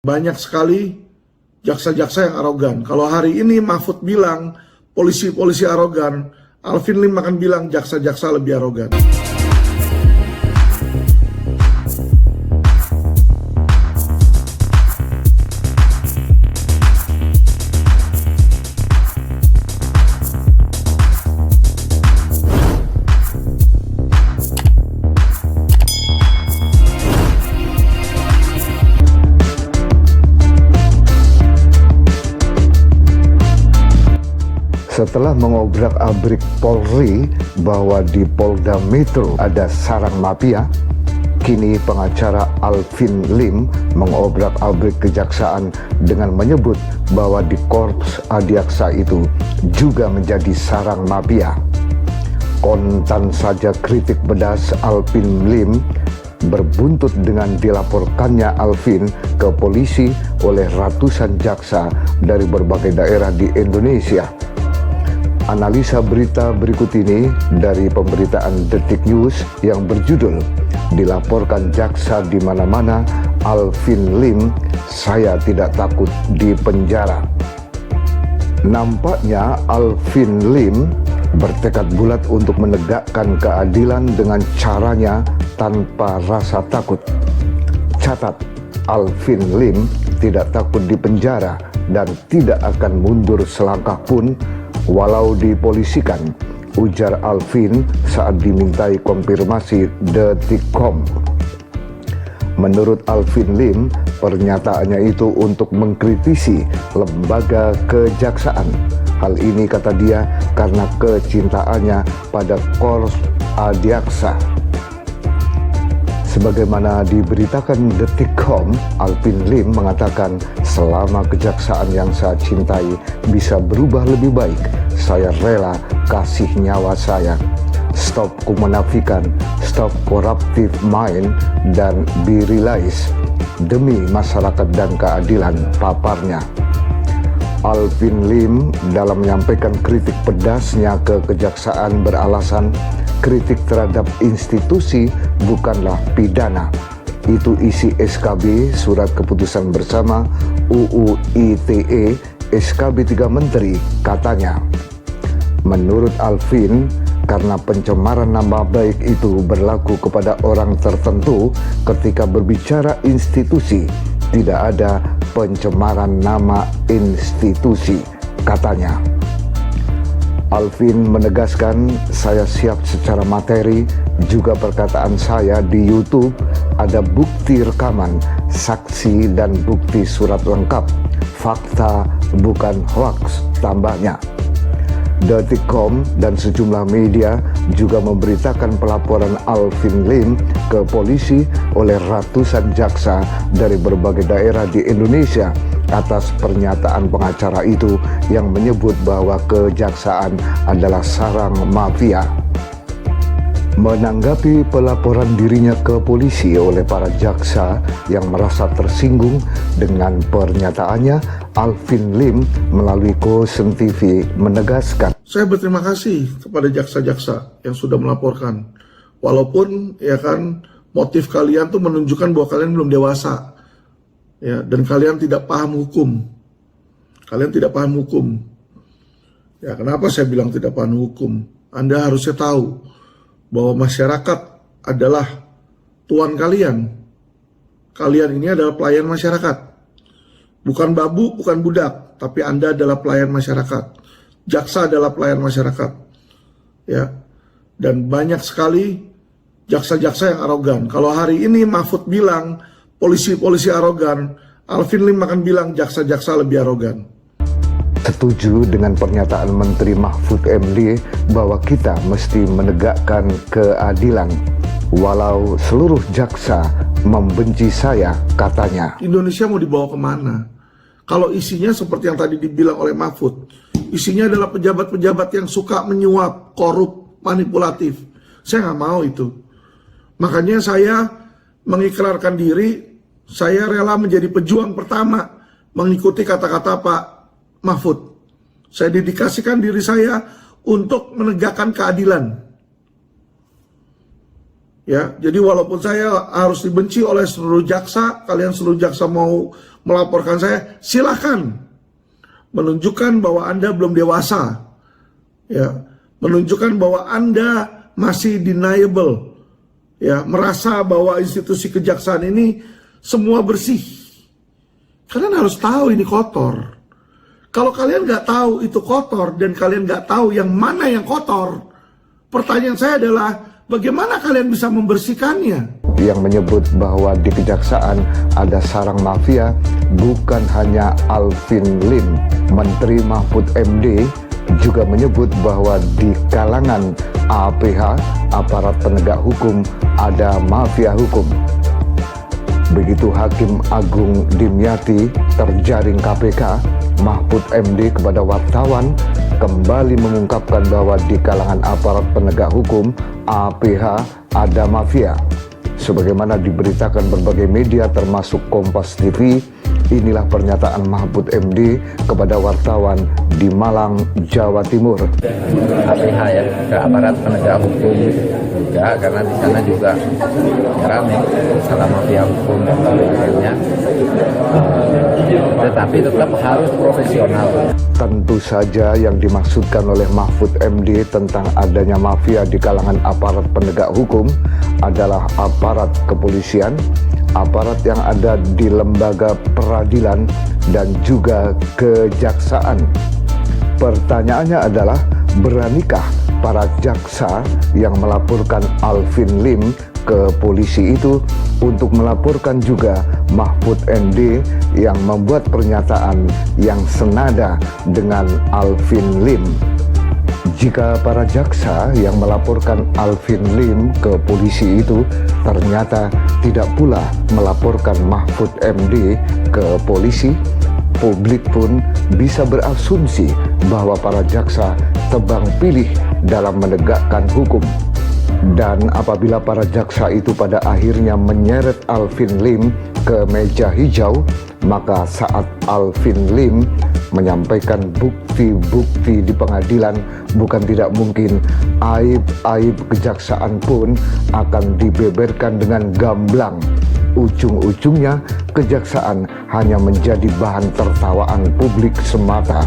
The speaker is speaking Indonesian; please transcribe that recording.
Banyak sekali jaksa-jaksa yang arogan. Kalau hari ini Mahfud bilang polisi-polisi arogan, Alvin Lim akan bilang jaksa-jaksa lebih arogan. Setelah mengobrak-abrik Polri bahwa di Polda Metro ada sarang mafia, kini pengacara Alvin Lim mengobrak-abrik kejaksaan dengan menyebut bahwa di Korps Adiaksa itu juga menjadi sarang mafia. Kontan saja kritik pedas Alvin Lim berbuntut dengan dilaporkannya Alvin ke polisi oleh ratusan jaksa dari berbagai daerah di Indonesia. Analisa berita berikut ini dari pemberitaan Detik News yang berjudul "Dilaporkan jaksa di mana-mana, Alvin Lim, saya tidak takut di penjara." Nampaknya Alvin Lim bertekad bulat untuk menegakkan keadilan dengan caranya tanpa rasa takut. Catat, Alvin Lim tidak takut di penjara dan tidak akan mundur selangkah pun walau dipolisikan, ujar Alvin saat dimintai konfirmasi Detikcom. Menurut Alvin Lim, pernyataannya itu untuk mengkritisi lembaga kejaksaan. Hal ini, kata dia, karena kecintaannya pada Korps Adiaksa. Sebagaimana diberitakan Detikcom, Alvin Lim mengatakan, selama kejaksaan yang saya cintai bisa berubah lebih baik, saya rela kasih nyawa saya. Stop kemunafikan, stop corruptive mind, dan be realized demi masyarakat dan keadilan, paparnya. Alvin Lim dalam menyampaikan kritik pedasnya ke kejaksaan beralasan kritik terhadap institusi bukanlah pidana. Itu isi SKB Surat Keputusan Bersama UU ITE SKB 3 Menteri, katanya. Menurut Alvin, karena pencemaran nama baik itu berlaku kepada orang tertentu, ketika berbicara institusi tidak ada pencemaran nama institusi, katanya. Alvin menegaskan, saya siap secara materi, juga perkataan saya di YouTube ada bukti rekaman, saksi dan bukti surat lengkap, fakta bukan hoaks, tambahnya. Detikcom dan sejumlah media juga memberitakan pelaporan Alvin Lim ke polisi oleh ratusan jaksa dari berbagai daerah di Indonesia atas pernyataan pengacara itu yang menyebut bahwa kejaksaan adalah sarang mafia. Menanggapi pelaporan dirinya ke polisi oleh para jaksa yang merasa tersinggung dengan pernyataannya, Alvin Lim melalui Kosen TV menegaskan, saya berterima kasih kepada jaksa-jaksa yang sudah melaporkan. Walaupun ya kan motif kalian tuh menunjukkan bahwa kalian belum dewasa. Ya, dan kalian tidak paham hukum. Kalian tidak paham hukum. Ya, kenapa saya bilang tidak paham hukum? Anda harusnya tahu bahwa masyarakat adalah tuan kalian. Kalian ini adalah pelayan masyarakat. Bukan babu, bukan budak, tapi Anda adalah pelayan masyarakat. Jaksa adalah pelayan masyarakat. Ya. Dan banyak sekali jaksa-jaksa yang arogan. Kalau hari ini Mahfud bilang polisi-polisi arogan, Alvin Lim akan bilang jaksa-jaksa lebih arogan. Setuju dengan pernyataan Menteri Mahfud MD bahwa kita mesti menegakkan keadilan walau seluruh jaksa membenci saya, katanya. Indonesia mau dibawa kemana? Kalau isinya seperti yang tadi dibilang oleh Mahfud, isinya adalah pejabat-pejabat yang suka menyuap, korup, manipulatif. Saya nggak mau itu. Makanya saya mengikrarkan diri, saya rela menjadi pejuang pertama mengikuti kata-kata Pak Mahfud. Saya dedikasikan diri saya untuk menegakkan keadilan. Ya, jadi walaupun saya harus dibenci oleh seluruh jaksa, kalian seluruh jaksa mau melaporkan saya, silakan menunjukkan bahwa Anda belum dewasa, ya, menunjukkan bahwa Anda masih deniable, ya, merasa bahwa institusi kejaksaan ini semua bersih. Kalian harus tahu ini kotor. Kalau kalian nggak tahu itu kotor dan kalian nggak tahu yang mana yang kotor, pertanyaan saya adalah bagaimana kalian bisa membersihkannya? Yang menyebut bahwa di kejaksaan ada sarang mafia bukan hanya Alvin Lim. Menteri Mahfud MD juga menyebut bahwa di kalangan APH, aparat penegak hukum, ada mafia hukum. Begitu Hakim Agung Dimyati terjaring KPK, Mahfud MD kepada wartawan kembali mengungkapkan bahwa di kalangan aparat penegak hukum APH ada mafia. Sebagaimana diberitakan berbagai media termasuk Kompas TV, inilah pernyataan Mahfud MD kepada wartawan di Malang, Jawa Timur. APH ya, ke aparat penegak hukum juga, karena di sana juga rame masalah mafia hukum dan sebagainya. Tetapi tetap harus profesional. Tentu saja yang dimaksudkan oleh Mahfud MD tentang adanya mafia di kalangan aparat penegak hukum adalah aparat kepolisian, aparat yang ada di lembaga peradilan, dan juga kejaksaan. Pertanyaannya adalah, beranikah para jaksa yang melaporkan Alvin Lim ke polisi itu untuk melaporkan juga Mahfud MD yang membuat pernyataan yang senada dengan Alvin Lim? Jika para jaksa yang melaporkan Alvin Lim ke polisi itu ternyata tidak pula melaporkan Mahfud MD ke polisi, publik pun bisa berasumsi bahwa para jaksa tebang pilih dalam menegakkan hukum. Dan apabila para jaksa itu pada akhirnya menyeret Alvin Lim ke meja hijau, maka saat Alvin Lim menyampaikan bukti-bukti di pengadilan, bukan tidak mungkin aib-aib kejaksaan pun akan dibeberkan dengan gamblang. Ujung-ujungnya kejaksaan hanya menjadi bahan tertawaan publik semata.